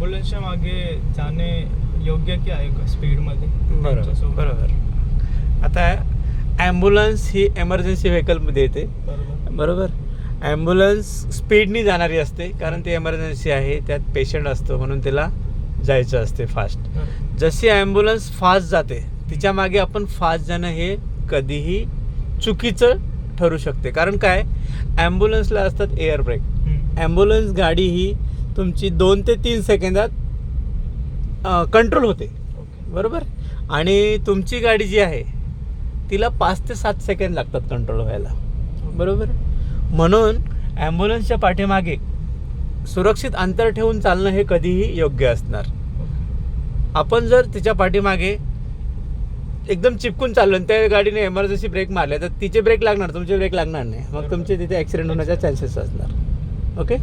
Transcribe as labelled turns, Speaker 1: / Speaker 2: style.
Speaker 1: ॲम्ब्युलन्सच्या मागे जाणे योग्य की आहे का स्पीडमध्ये?
Speaker 2: बरोबर. आता ॲम्ब्युलन्स ही एमर्जन्सी व्हेकलमध्ये येते. बरोबर. ॲम्ब्युलन्स स्पीडनी जाणारी असते कारण ती एमर्जन्सी आहे, त्यात पेशंट असतो म्हणून त्याला जायचं असते फास्ट. जशी ॲम्ब्युलन्स फास्ट जाते तिच्या मागे आपण फास्ट जाणं हे कधीही चुकीचं ठरू शकते. कारण काय, ॲम्ब्युलन्सला असतात एअर ब्रेक. ॲम्ब्युलन्स गाडी ही तुमची 2 ते 3 सेकंदात कंट्रोल होते. बरोबर. आणि तुमची गाडी जी आहे तिला 5 ते 7 सेकंद लागतात कंट्रोल व्हायला. बरोबर. म्हणून ॲम्ब्युलन्सच्या पाठीमागे सुरक्षित अंतर ठेवून चालणं हे कधीही योग्य असणार. आपण जर तिच्या पाठीमागे एकदम चिपकून चाललो आणि त्या गाडीने एमर्जन्सी ब्रेक मारले तर तिचे ब्रेक लागणार, तुमचे ब्रेक लागणार नाही. मग तुमचे तिथे ॲक्सिडेंट होण्याचा चान्सेस असणार. ओके.